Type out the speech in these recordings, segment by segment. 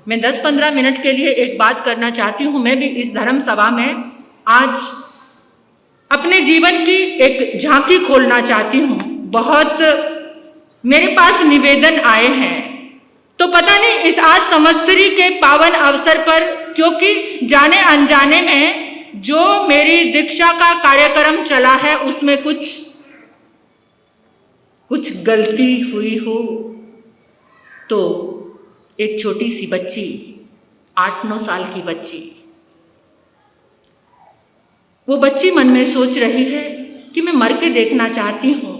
मैं 10-15 मिनट के लिए एक बात करना चाहती हूँ। मैं भी इस धर्म सभा में आज अपने जीवन की एक झांकी खोलना चाहती हूँ। बहुत मेरे पास निवेदन आए हैं, तो पता नहीं इस आज संवत्सरी के पावन अवसर पर, क्योंकि जाने अनजाने में जो मेरी दीक्षा का कार्यक्रम चला है उसमें कुछ गलती हुई हो, तो एक छोटी सी बच्ची, 8-9 साल की बच्ची, वो बच्ची मन में सोच रही है कि मैं मर के देखना चाहती हूँ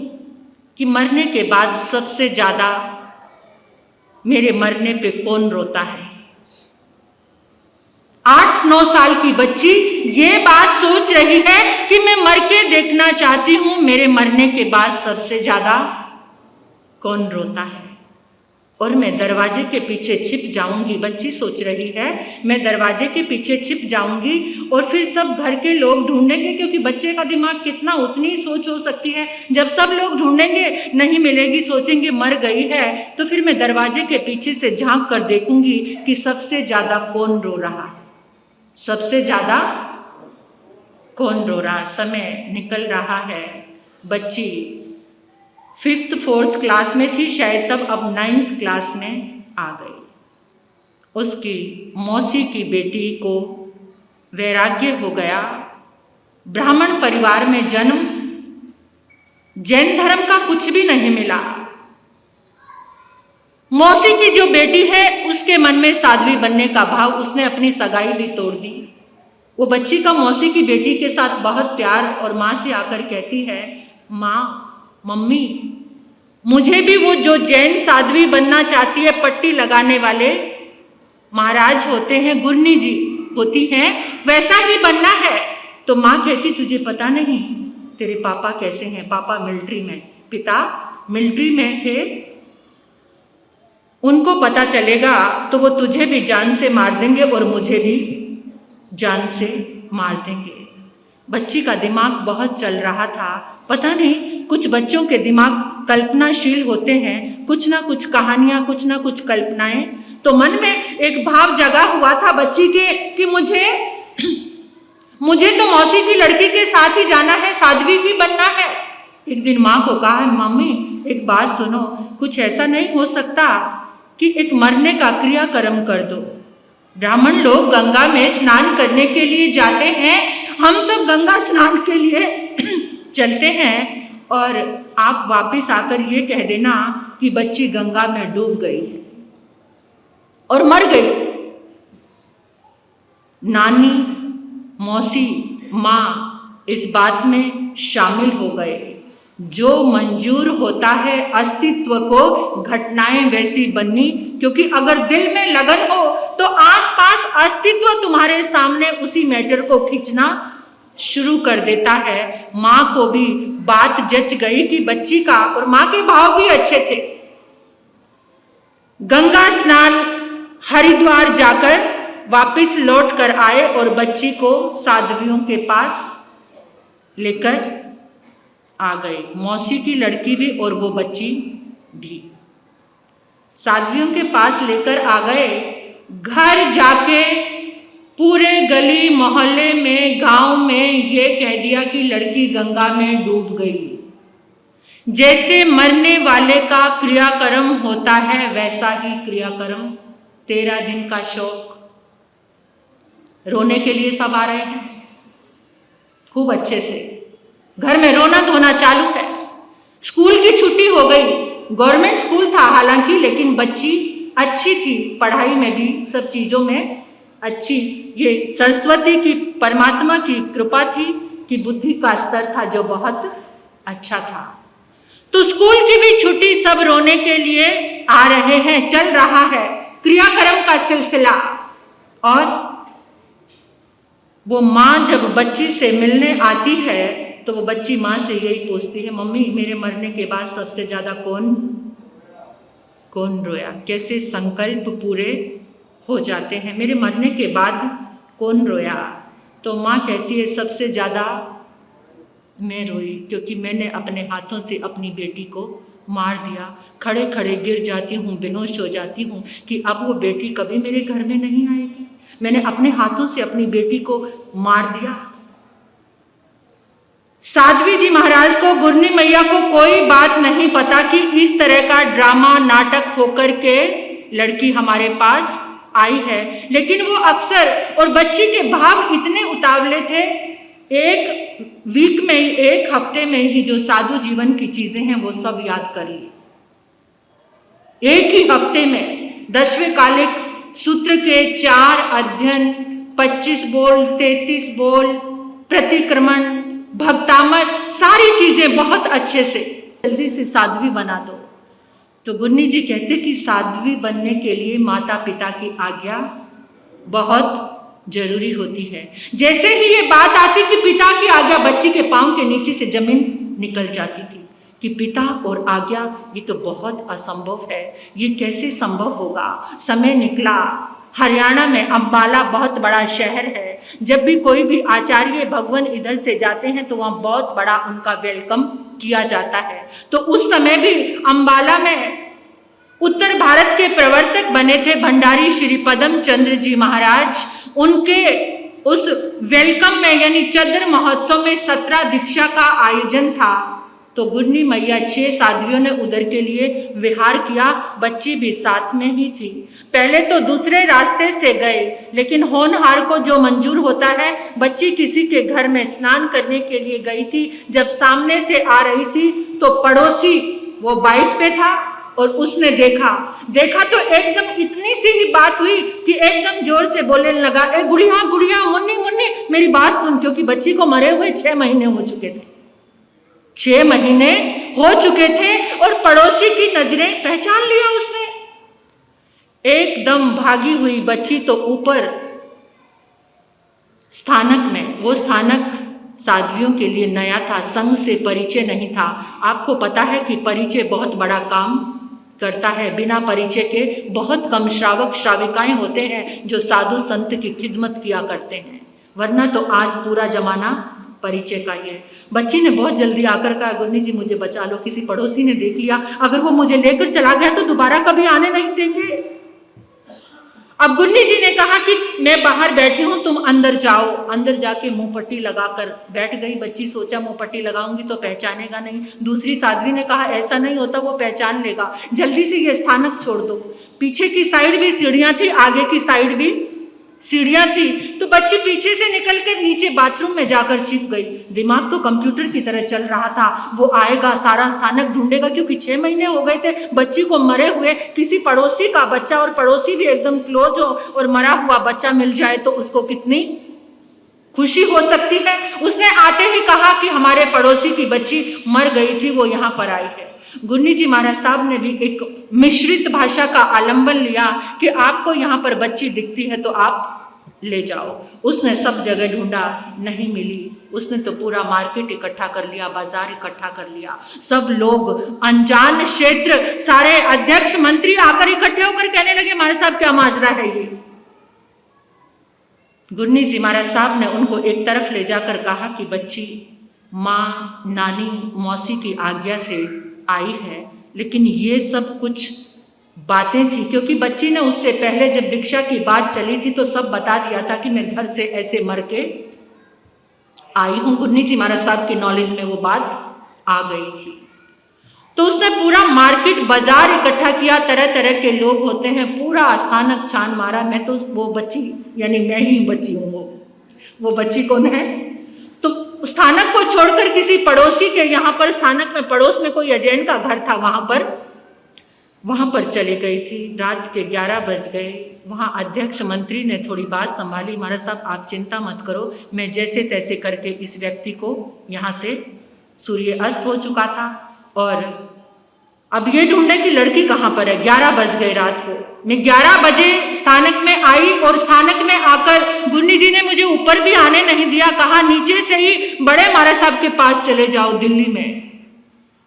कि मरने के बाद सबसे ज़्यादा मेरे मरने पे कौन रोता है। 8-9 साल की बच्ची ये बात सोच रही है कि मैं मर के देखना चाहती हूँ, मेरे मरने के बाद सबसे ज़्यादा कौन रोता है। और मैं दरवाजे के पीछे छिप जाऊंगी, बच्ची सोच रही है, मैं दरवाजे के पीछे छिप जाऊंगी और फिर सब घर के लोग ढूंढेंगे, क्योंकि बच्चे का दिमाग कितना, उतनी ही सोच हो सकती है। जब सब लोग ढूंढेंगे, नहीं मिलेगी, सोचेंगे मर गई है, तो फिर मैं दरवाजे के पीछे से झांक कर देखूंगी कि सबसे ज़्यादा कौन रो रहा है, सबसे ज़्यादा कौन रो रहा। समय निकल रहा है। बच्ची 5th 4th क्लास में थी शायद तब, अब 9th क्लास में आ गई। उसकी मौसी की बेटी को वैराग्य हो गया, ब्राह्मण परिवार में जन्म, जैन धर्म का कुछ भी नहीं मिला। मौसी की जो बेटी है उसके मन में साध्वी बनने का भाव, उसने अपनी सगाई भी तोड़ दी। वो बच्ची का मौसी की बेटी के साथ बहुत प्यार, और माँ से आकर कहती है, माँ, मम्मी, मुझे भी वो जो जैन साध्वी बनना चाहती है, पट्टी लगाने वाले महाराज होते हैं, गुरनी जी होती हैं, वैसा ही बनना है। तो माँ कहती, तुझे पता नहीं तेरे पापा कैसे हैं? पापा मिलिट्री में, पिता मिलिट्री में थे, उनको पता चलेगा तो वो तुझे भी जान से मार देंगे और मुझे भी जान से मार देंगे। बच्ची का दिमाग बहुत चल रहा था। पता नहीं, कुछ बच्चों के दिमाग कल्पनाशील होते हैं, कुछ ना कुछ कहानियां, कुछ ना कुछ कल्पनाएं। तो मन में एक भाव जगा हुआ था बच्ची के कि मुझे तो मौसी की लड़की के साथ ही जाना है, साध्वी ही बनना है। एक दिन माँ को कहा, मम्मी एक बात सुनो, कुछ ऐसा नहीं हो सकता कि एक मरने का क्रियाक्रम कर दो? ब्राह्मण लोग गंगा में स्नान करने के लिए जाते हैं, हम सब गंगा स्नान के लिए चलते हैं, और आप वापस आकर ये कह देना कि बच्ची गंगा में डूब गई है और मर गई। नानी, मौसी, माँ इस बात में शामिल हो गए। जो मंजूर होता है अस्तित्व को, घटनाएं वैसी बननी, क्योंकि अगर दिल में लगन हो तो आसपास अस्तित्व तुम्हारे सामने उसी मैटर को खींचना शुरू कर देता है। माँ को भी बात जच गई कि बच्ची का, और माँ के भाव भी अच्छे थे। गंगा स्नान, हरिद्वार जाकर वापस लौट कर आए और बच्ची को साध्वियों के पास लेकर आ गए। मौसी की लड़की भी और वो बच्ची भी साध्वियों के पास लेकर आ गए। घर जाके पूरे गली मोहल्ले में, गांव में ये कह दिया कि लड़की गंगा में डूब गई। जैसे मरने वाले का क्रियाक्रम होता है वैसा ही क्रियाक्रम, 13 दिन का शोक। रोने के लिए सब आ रहे हैं खूब अच्छे से, घर में रोना धोना चालू है। स्कूल की छुट्टी हो गई, गवर्नमेंट स्कूल था हालांकि, लेकिन बच्ची अच्छी थी, पढ़ाई में भी, सब चीज़ों में अच्छी। ये सरस्वती की, परमात्मा की कृपा थी कि बुद्धि का स्तर था जो बहुत अच्छा था। तो स्कूल की भी छुट्टी, सब रोने के लिए आ रहे हैं, चल रहा है क्रियाक्रम का सिलसिला। और वो माँ जब बच्ची से मिलने आती है तो वो बच्ची माँ से यही पूछती है, मम्मी मेरे मरने के बाद सबसे ज़्यादा कौन रोया? कैसे संकल्प पूरे हो जाते हैं, मेरे मरने के बाद कौन रोया? तो माँ कहती है, सबसे ज़्यादा मैं रोई, क्योंकि मैंने अपने हाथों से अपनी बेटी को मार दिया। खड़े खड़े गिर जाती हूँ, बेहोश हो जाती हूँ कि अब वो बेटी कभी मेरे घर में नहीं आएगी। मैंने अपने हाथों से अपनी बेटी को मार दिया। साध्वी जी महाराज को, गुरनी मैया को कोई बात नहीं पता कि इस तरह का ड्रामा नाटक होकर के लड़की हमारे पास आई है। लेकिन वो अक्सर, और बच्ची के भाव इतने उतावले थे, एक वीक में ही, एक हफ्ते में ही जो साधु जीवन की चीजें हैं वो सब याद कर ली। एक ही हफ्ते में 10वें कालिक सूत्र के 4 अध्ययन, 25 बोल, 33 बोल, प्रतिक्रमण, भक्तामर, सारी चीजें बहुत अच्छे से, जल्दी से साध्वी बना दो। तो गुरनी जी कहते कि साध्वी बनने के लिए माता पिता की आज्ञा बहुत जरूरी होती है। जैसे ही ये बात आती कि पिता की आज्ञा, बच्ची के पांव के नीचे से जमीन निकल जाती थी कि पिता और आज्ञा, ये तो बहुत असंभव है, ये कैसे संभव होगा। समय निकला, हरियाणा में अंबाला बहुत बड़ा शहर है। जब भी कोई भी आचार्य भगवान इधर से जाते हैं तो वहाँ बहुत बड़ा उनका वेलकम किया जाता है। तो उस समय भी अंबाला में उत्तर भारत के प्रवर्तक बने थे भंडारी श्री पदम चंद्र जी महाराज। उनके उस वेलकम में, यानी चंद्र महोत्सव में 17 दीक्षा का आयोजन था। तो गुरनी मैया 6 साध्वियों ने उधर के लिए विहार किया। बच्ची भी साथ में ही थी। पहले तो दूसरे रास्ते से गए, लेकिन होनहार को जो मंजूर होता है, बच्ची किसी के घर में स्नान करने के लिए गई थी। जब सामने से आ रही थी तो पड़ोसी वो बाइक पे था और उसने देखा तो एकदम इतनी सी ही बात हुई कि एकदम जोर से बोलने लगा, ए गुड़िया गुड़िया, मुन्नी मुन्नी, मेरी बात सुन। क्योंकि बच्ची को मरे हुए 6 महीने हो चुके थे, 6 महीने हो चुके थे और पड़ोसी की नजरें पहचान लिया उसने। एकदम भागी हुई बच्ची तो ऊपर स्थानक में, वो स्थानक साध्वियों के लिए नया था, संघ से परिचय नहीं था। आपको पता है कि परिचय बहुत बड़ा काम करता है। बिना परिचय के बहुत कम श्रावक श्राविकाएं होते हैं जो साधु संत की खिदमत किया करते हैं, वरना तो आज पूरा जमाना परिचय का ही है। बच्ची ने बहुत जल्दी आकर कहा, गुरनी जी मुझे बचा लो, किसी पड़ोसी ने देख लिया, अगर वो मुझे लेकर चला गया तो दोबारा कभी आने नहीं देंगे। अब गुरनी जी ने कहा कि मैं बाहर बैठी हूं, तुम अंदर जाओ। अंदर जाके मुंह पट्टी लगाकर बैठ गई बच्ची। सोचा मुंह पट्टी लगाऊंगी तो पहचानेगा नहीं। दूसरी साध्वी ने कहा ऐसा नहीं होता, वो पहचान लेगा, जल्दी से ये स्थानक छोड़ दो। पीछे की साइड भी सीढ़ियां थी, आगे की साइड भी सीढ़ियां थी। तो बच्ची पीछे से निकल कर नीचे बाथरूम में जाकर छिप गई। दिमाग तो कंप्यूटर की तरह चल रहा था, वो आएगा, सारा स्थानक ढूंढेगा, क्योंकि 6 महीने हो गए थे बच्ची को मरे हुए। किसी पड़ोसी का बच्चा, और पड़ोसी भी एकदम क्लोज हो, और मरा हुआ बच्चा मिल जाए तो उसको कितनी खुशी हो सकती है। उसने आते ही कहा कि हमारे पड़ोसी की बच्ची मर गई थी, वो यहाँ पर आई है। गुरनी जी महाराज साहब ने भी एक मिश्रित भाषा का आलंबन लिया कि आपको यहाँ पर बच्ची दिखती है तो आप ले जाओ। उसने सब जगह ढूंढा, नहीं मिली। उसने तो पूरा मार्केट इकट्ठा कर लिया, बाजार इकट्ठा कर लिया। सब लोग, अनजान क्षेत्र, सारे अध्यक्ष मंत्री आकर इकट्ठे होकर कहने लगे, महाराज साहब क्या माजरा है ये। गुरनी जी महाराज साहब ने उनको एक तरफ ले जाकर कहा कि बच्ची माँ, नानी, मौसी की आज्ञा से आई है, लेकिन ये सब कुछ बातें थी, क्योंकि बच्ची ने उससे पहले जब दीक्षा की बात चली थी तो सब बता दिया था कि मैं घर से ऐसे मर के आई हूँ। गुरनी जी महाराज साहब की नॉलेज में वो बात आ गई थी। तो उसने पूरा मार्केट, बाजार इकट्ठा किया, तरह तरह के लोग होते हैं, पूरा स्थानक छान मारा। मैं तो वो बच्ची, यानी मैं ही बच्ची हूँ, वो बच्ची कौन है। तो स्थानक को छोड़कर किसी पड़ोसी के, यहाँ पर स्थानक में पड़ोस में कोई अजैन का घर था, वहां पर चली गई थी। रात के 11 बज गए। वहाँ अध्यक्ष मंत्री ने थोड़ी बात संभाली, महाराज साहब आप चिंता मत करो, मैं जैसे तैसे करके इस व्यक्ति को यहाँ से, सूर्य अस्त हो चुका था और अब ये ढूंढे कि लड़की कहाँ पर है। 11 बज गए रात को। मैं 11 बजे स्थानक में आई और स्थानक में आकर गुरनी जी ने मुझे ऊपर भी आने नहीं दिया, कहा नीचे से ही बड़े महाराज साहब के पास चले जाओ।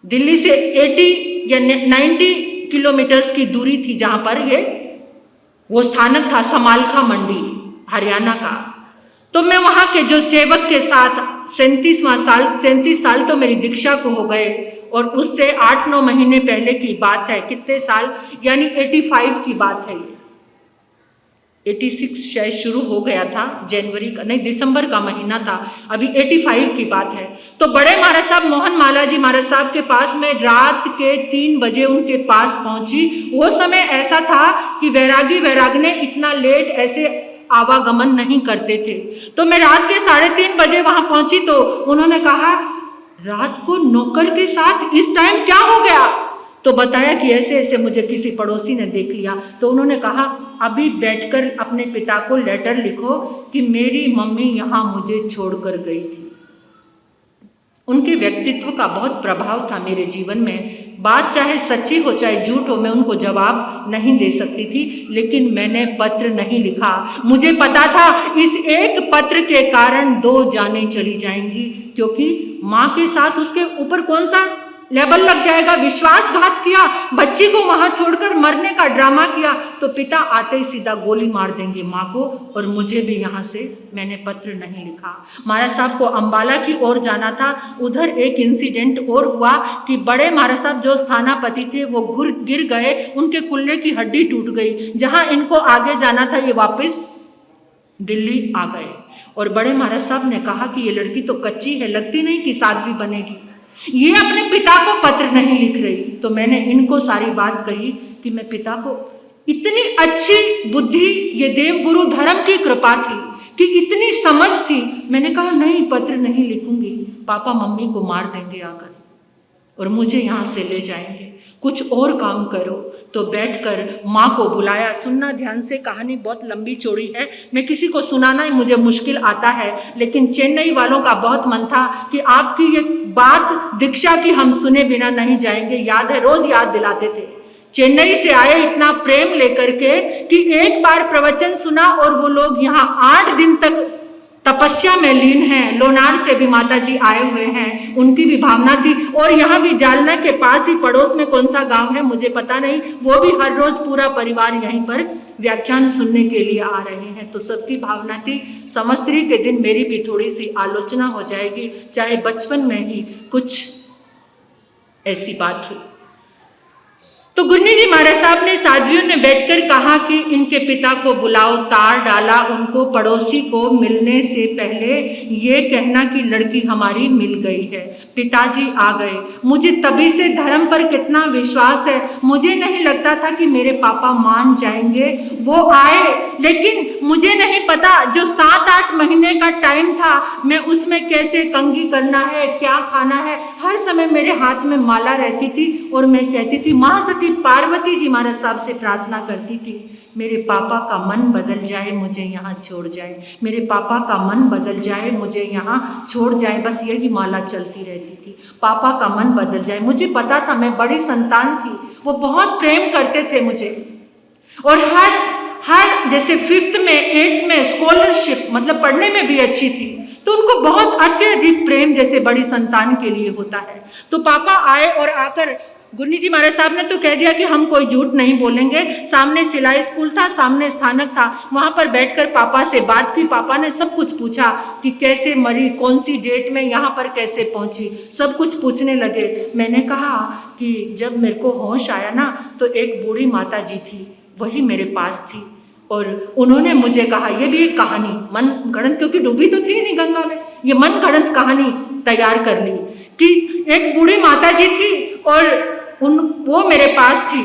दिल्ली से 80 या 90 किलोमीटर्स की दूरी थी जहां पर वो स्थानक था, समालखा मंडी, हरियाणा का। तो मैं वहां के जो सेवक के साथ 37 साल तो मेरी दीक्षा को हो गए, और उससे 8-9 महीने पहले की बात है। कितने साल, यानी 85 की बात है ये। 86 शायद शुरू हो गया था, जनवरी का नहीं, दिसंबर का महीना था, अभी 85 की बात है। तो बड़े महाराज साहब मोहन माला जी महाराज साहब के पास में रात के 3 बजे उनके पास पहुंची। वो समय ऐसा था कि वैरागी वैरागने इतना लेट ऐसे आवागमन नहीं करते थे। तो मैं रात के 3:30 बजे वहां पहुंची तो उन्होंने कहा, रात को नौकर के साथ इस टाइम क्या हो गया? तो बताया कि ऐसे ऐसे मुझे किसी पड़ोसी ने देख लिया। तो उन्होंने कहा, अभी बैठकर अपने पिता को लेटर लिखो कि मेरी मम्मी यहाँ मुझे छोड़कर गई थी। उनके व्यक्तित्व का बहुत प्रभाव था मेरे जीवन में। बात चाहे सच्ची हो चाहे झूठ हो, मैं उनको जवाब नहीं दे सकती थी, लेकिन मैंने पत्र नहीं लिखा। मुझे पता था इस एक पत्र के कारण 2 जानें चली जाएंगी, क्योंकि माँ के साथ उसके ऊपर कौन सा लेबल लग जाएगा। विश्वासघात किया, बच्ची को वहां छोड़कर मरने का ड्रामा किया, तो पिता आते ही सीधा गोली मार देंगे माँ को और मुझे भी यहाँ से। मैंने पत्र नहीं लिखा। महाराज साहब को अंबाला की ओर जाना था। उधर एक इंसिडेंट और हुआ कि बड़े महाराज साहब जो स्थानापति थे वो गिर गए, उनके कुल्ले की हड्डी टूट गई। जहाँ इनको आगे जाना था ये वापस दिल्ली आ गए। और बड़े महाराज साहब ने कहा कि ये लड़की तो कच्ची है, लगती नहीं कि साध्वी बनेगी, ये अपने पिता को पत्र नहीं लिख रही। तो मैंने इनको सारी बात कही कि मैं पिता को, इतनी अच्छी बुद्धि, ये देवगुरु धर्म की कृपा थी कि इतनी समझ थी। मैंने कहा नहीं, पत्र नहीं लिखूंगी, पापा मम्मी को मार देंगे आकर और मुझे यहाँ से ले जाएंगे, कुछ और काम करो। तो बैठकर माँ को बुलाया। सुनना ध्यान से, कहानी बहुत लंबी चौड़ी है, मैं किसी को सुनाना ही मुझे मुश्किल आता है, लेकिन चेन्नई वालों का बहुत मन था कि आपकी ये बात दीक्षा की हम सुने बिना नहीं जाएंगे। याद है, रोज याद दिलाते थे। चेन्नई से आए इतना प्रेम लेकर के कि एक बार प्रवचन सुना और वो लोग यहाँ 8 दिन तक तपस्या में लीन हैं। लोनार से भी माता जी आए हुए हैं, उनकी भी भावना थी। और यहाँ भी जालना के पास ही पड़ोस में कौन सा गांव है मुझे पता नहीं, वो भी हर रोज पूरा परिवार यहीं पर व्याख्यान सुनने के लिए आ रहे हैं। तो सबकी भावना थी संवत्सरी के दिन मेरी भी थोड़ी सी आलोचना हो जाएगी, चाहे बचपन में ही कुछ ऐसी बात हुई। तो गुरनी जी महाराज साहब ने साध्वियों ने बैठकर कहा कि इनके पिता को बुलाओ। तार डाला उनको, पड़ोसी को मिलने से पहले ये कहना कि लड़की हमारी मिल गई है। पिताजी आ गए। मुझे तभी से धर्म पर कितना विश्वास है, मुझे नहीं लगता था कि मेरे पापा मान जाएंगे। वो आए, लेकिन मुझे नहीं पता जो 7-8 महीने का टाइम था, मैं उसमें कैसे कंघी करना है, क्या खाना है। हर समय मेरे हाथ में माला रहती थी और मैं कहती थी, महासती पार्वती जी महाराज साहब से प्रार्थना करती थी, मेरे पापा का मन बदल जाए, मुझे यहाँ छोड़ जाए, मेरे पापा का मन बदल जाए, मुझे यहाँ छोड़ जाए। बस यही माला चलती रहती थी, पापा का मन बदल जाए। मुझे पता था मैं बड़ी संतान थी, वो बहुत प्रेम करते थे मुझे। और हर जैसे 5th में 8th में स्कॉलरशिप, मतलब पढ़ने में भी अच्छी थी, तो उनको बहुत अत्यधिक प्रेम जैसे बड़ी संतान के लिए होता है। तो पापा आए और आकर गुरनी जी महाराज साहब ने तो कह दिया कि हम कोई झूठ नहीं बोलेंगे। सामने सिलाई स्कूल था, सामने स्थानक था, वहाँ पर बैठकर पापा से बात की। पापा ने सब कुछ पूछा कि कैसे मरी, कौन सी डेट में यहाँ पर कैसे पहुँची, सब कुछ पूछने लगे। मैंने कहा कि जब मेरे को होश आया ना, तो एक बूढ़ी माता जी थी, वही मेरे पास थी और उन्होंने मुझे कहा, ये भी एक कहानी मन गढ़ंत, क्योंकि डूबी तो थी नहीं गंगा में, ये मन गढ़ंत कहानी तैयार कर ली कि एक बूढ़ी माता जी थी और वो मेरे पास थी।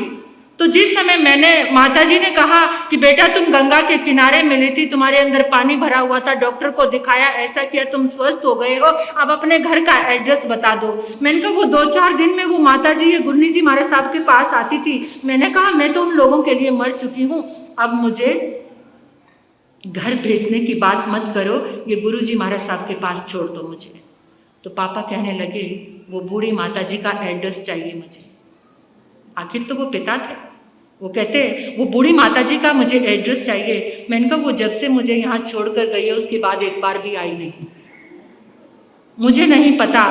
तो जिस समय मैंने, माता जी ने कहा कि बेटा तुम गंगा के किनारे मिली थी, तुम्हारे अंदर पानी भरा हुआ था, डॉक्टर को दिखाया, ऐसा किया, तुम स्वस्थ हो गए हो, अब अपने घर का एड्रेस बता दो। मैंने कहा वो 2-4 दिन में वो माता जी ये गुरनी जी महाराज साहब के पास आती थी। मैंने कहा मैं तो उन लोगों के लिए मर चुकी हूँ, अब मुझे घर भेजने की बात मत करो, ये गुरु जी महाराज साहब के पास छोड़ दो मुझे। तो पापा कहने लगे वो बूढ़ी माता जी का एड्रेस चाहिए मुझे। आखिर तो वो पिता थे, वो कहते वो बूढ़ी माता जी का मुझे एड्रेस चाहिए। मैंने कहा वो जब से मुझे यहाँ छोड़कर गई है उसके बाद एक बार भी आई नहीं, मुझे नहीं पता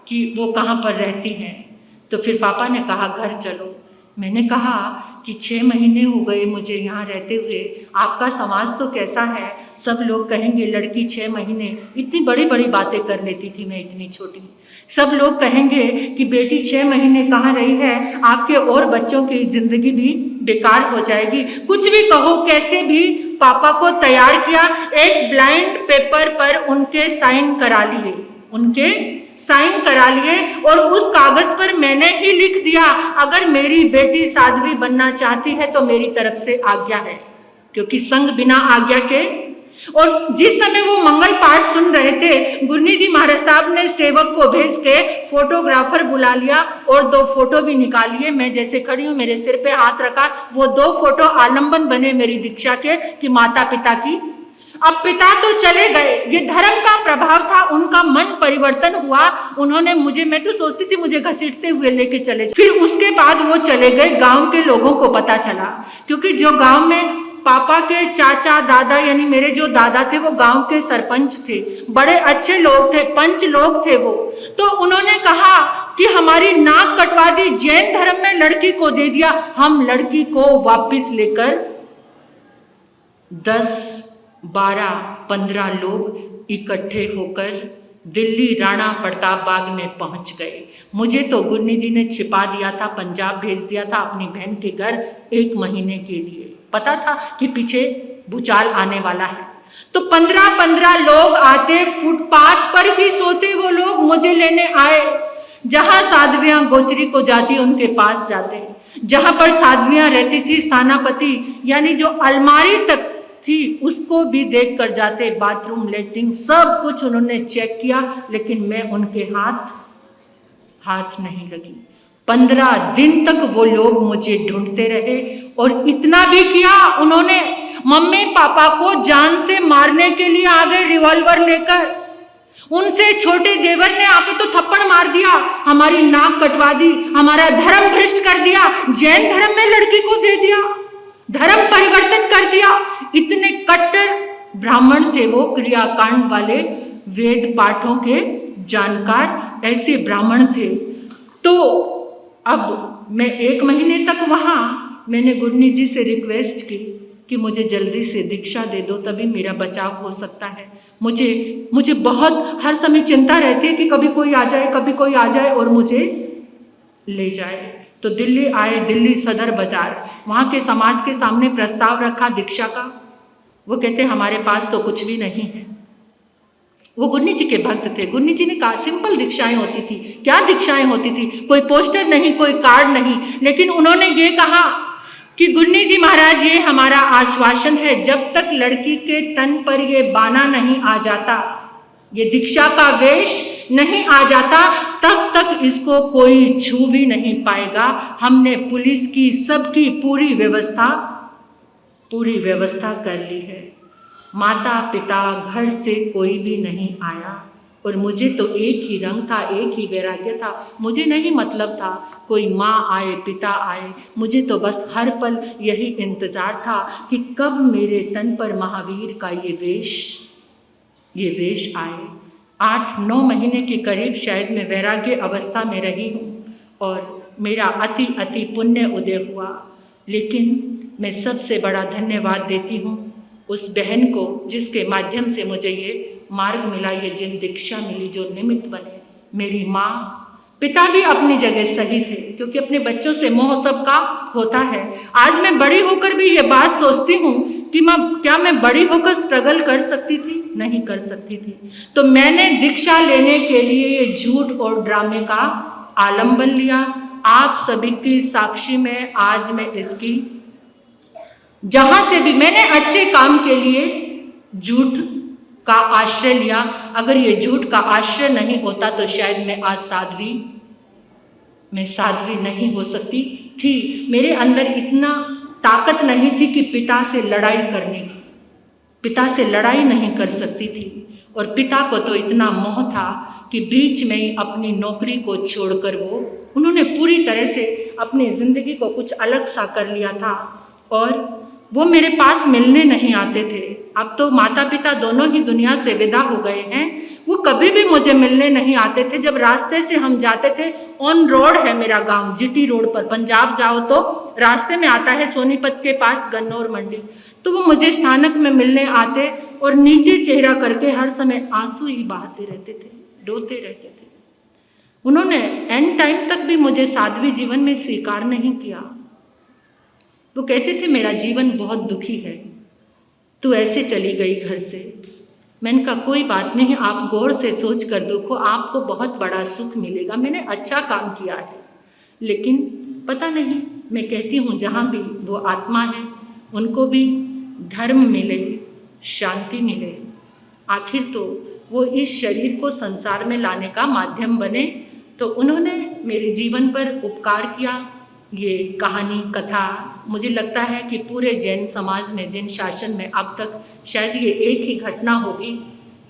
कि वो कहाँ पर रहती हैं। तो फिर पापा ने कहा घर चलो। मैंने कहा कि 6 महीने हो गए मुझे यहाँ रहते हुए, आपका समाज तो कैसा है, सब लोग कहेंगे लड़की 6 महीने, इतनी बड़ी बड़ी बातें कर लेती थी मैं इतनी छोटी। सब लोग कहेंगे कि बेटी 6 महीने कहाँ रही है, आपके और बच्चों की जिंदगी भी बेकार हो जाएगी। कुछ भी कहो, कैसे भी पापा को तैयार किया, एक ब्लाइंड पेपर पर उनके साइन करा लिए, और उस कागज पर मैंने ही लिख दिया, अगर मेरी बेटी साध्वी बनना चाहती है तो मेरी तरफ से आज्ञा है, क्योंकि संग बिना आज्ञा के। और जिस समय वो मंगल पाठ सुन रहे थे, गुरनी जी महाराज साहब ने सेवक को भेज के फोटोग्राफर बुला लिया और 2 फोटो भी निकाल लिए। मैं जैसे खड़ी हूँ, मेरे सिर पे हाथ रखा, वो 2 फोटो आलंबन बने मेरी दीक्षा के, कि माता पिता की। अब पिता तो चले गए, ये धर्म का प्रभाव था, उनका मन परिवर्तन हुआ। उन्होंने मुझे, मैं तो सोचती थी मुझे घसीटते हुए लेके चले, फिर उसके बाद वो चले गए। गांव के लोगों को पता चला, क्योंकि जो गांव में पापा के चाचा दादा, यानी मेरे जो दादा थे, वो गांव के सरपंच थे, बड़े अच्छे लोग थे, पंच लोग थे वो। तो उन्होंने कहा कि हमारी नाक कटवा दी, जैन धर्म में लड़की को दे दिया। हम लड़की को वापस लेकर 10, 12, 15 लोग इकट्ठे होकर दिल्ली राणा प्रताप बाग में पहुंच गए। मुझे तो गुरनी जी ने छिपा दिया था, पंजाब भेज दिया था अपनी बहन के घर 1 महीने के लिए। पता था कि पीछे भूचाल आने वाला है। तो 15-15 लोग आते, फुटपाथ पर ही सोते वो लोग, मुझे लेने आए। जहां साध्वियां गोचरी को जाती उनके पास जाते, जहां पर साध्वियां रहती थी स्थानापति, यानी जो अलमारी तक थी उसको भी देख कर जाते, बाथरूम लेटरिन सब कुछ उन्होंने चेक किया, लेकिन मैं उनके हाथ नहीं लगी। 15 दिन तक वो लोग मुझे ढूंढते रहे, और इतना भी किया उन्होंने, मम्मी पापा को जान से मारने के लिए आ गए रिवॉल्वर लेकर। उनसे छोटे देवर ने आके तो थप्पड़ मार दिया, हमारी नाक कटवा दी, हमारा धर्म भ्रष्ट कर दिया, जैन धर्म में लड़की को दे दिया, धर्म परिवर्तन कर दिया। इतने कट्टर ब्राह्मण थे वो, क्रियाकांड वाले, वेद पाठों के जानकार, ऐसे ब्राह्मण थे। तो अब मैं 1 महीने तक वहां, मैंने गुरनी जी से रिक्वेस्ट की कि मुझे जल्दी से दीक्षा दे दो, तभी मेरा बचाव हो सकता है। मुझे बहुत हर समय चिंता रहती है कि कभी कोई आ जाए और मुझे ले जाए। तो दिल्ली आए, दिल्ली सदर बाजार, वहाँ के समाज के सामने प्रस्ताव रखा दीक्षा का। वो कहते हमारे पास तो कुछ भी नहीं है। वो गुरनी जी के भक्त थे। गुरनी जी ने कहा सिंपल दीक्षाएं होती थी। क्या दीक्षाएं होती थी? कोई पोस्टर नहीं, कोई कार्ड नहीं, लेकिन उन्होंने ये कहा कि गुरनी जी महाराज, ये हमारा आश्वासन है, जब तक लड़की के तन पर ये बाना नहीं आ जाता, ये दीक्षा का वेश नहीं आ जाता, तब तक इसको कोई छू भी नहीं पाएगा। हमने पुलिस की सबकी पूरी व्यवस्था कर ली है। माता पिता घर से कोई भी नहीं आया, और मुझे तो एक ही रंग था, एक ही वैराग्य था। मुझे नहीं मतलब था कोई माँ आए, पिता आए, मुझे तो बस हर पल यही इंतजार था कि कब मेरे तन पर महावीर का ये वेश आए। 8-9 महीने के करीब शायद मैं वैराग्य अवस्था में रही हूँ, और मेरा अति पुण्य उदय हुआ। लेकिन मैं सबसे बड़ा धन्यवाद देती हूँ उस बहन को, जिसके माध्यम से मुझे ये मार्ग मिला, ये जिन दीक्षा मिली, जो निमित्त बने। मेरी माँ, पिता भी अपनी जगह सही थे, क्योंकि अपने बच्चों से मोह सबका होता है। आज मैं बड़ी होकर भी ये बात सोचती हूँ कि क्या मैं बड़ी होकर स्ट्रगल कर सकती थी? नहीं कर सकती थी। तो मैंने दीक्षा लेने के लिए ये झूठ और ड्रामे का आलंबन लिया। आप सभी की साक्षी में आज मैं इसकी, जहां से भी मैंने अच्छे काम के लिए झूठ का आश्रय लिया, अगर ये झूठ का आश्रय नहीं होता तो शायद मैं आज साध्वी नहीं हो सकती थी। मेरे अंदर इतना ताकत नहीं थी कि पिता से लड़ाई करने की, पिता से लड़ाई नहीं कर सकती थी। और पिता को तो इतना मोह था कि बीच में ही अपनी नौकरी को छोड़कर उन्होंने पूरी तरह से अपनी ज़िंदगी को कुछ अलग सा कर लिया था, और वो मेरे पास मिलने नहीं आते थे। अब तो माता पिता दोनों ही दुनिया से विदा हो गए हैं, वो कभी भी मुझे मिलने नहीं आते थे। जब रास्ते से हम जाते थे, ऑन रोड है मेरा गांव, जीटी रोड पर, पंजाब जाओ तो रास्ते में आता है सोनीपत के पास गन्नौर मंडी, तो वो मुझे स्थानक में मिलने आते और नीचे चेहरा करके हर समय आंसू ही बहाते रहते थे, रोते रहते थे। उन्होंने एंड टाइम तक भी मुझे साध्वी जीवन में स्वीकार नहीं किया। वो कहते थे मेरा जीवन बहुत दुखी है, तू ऐसे चली गई घर से। मैंने कहा कोई बात नहीं, आप गौर से सोच कर देखो, आपको बहुत बड़ा सुख मिलेगा, मैंने अच्छा काम किया है। लेकिन पता नहीं, मैं कहती हूँ जहाँ भी वो आत्मा है उनको भी धर्म मिले, शांति मिले। आखिर तो वो इस शरीर को संसार में लाने का माध्यम बने, तो उन्होंने मेरे जीवन पर उपकार किया। ये कहानी कथा मुझे लगता है कि पूरे जैन समाज में, जैन शासन में अब तक शायद ये एक ही घटना होगी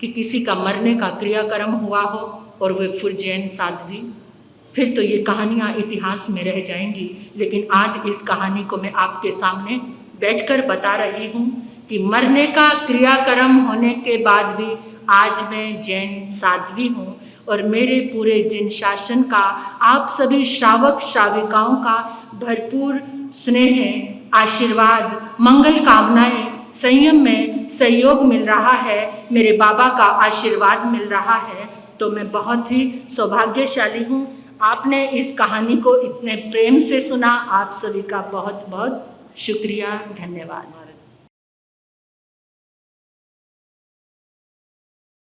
कि किसी का मरने का क्रियाक्रम हुआ हो और वे फिर जैन साध्वी। फिर तो ये कहानियाँ इतिहास में रह जाएंगी। लेकिन आज इस कहानी को मैं आपके सामने बैठकर बता रही हूँ कि मरने का क्रियाक्रम होने के बाद भी आज मैं जैन साध्वी हूँ और मेरे पूरे जैन शासन का, आप सभी श्रावक श्राविकाओं का भरपूर स्नेह, आशीर्वाद, मंगल कामनाएं, संयम में सहयोग मिल रहा है, मेरे बाबा का आशीर्वाद मिल रहा है। तो मैं बहुत ही सौभाग्यशाली हूँ। आपने इस कहानी को इतने प्रेम से सुना, आप सभी का बहुत बहुत शुक्रिया, धन्यवाद।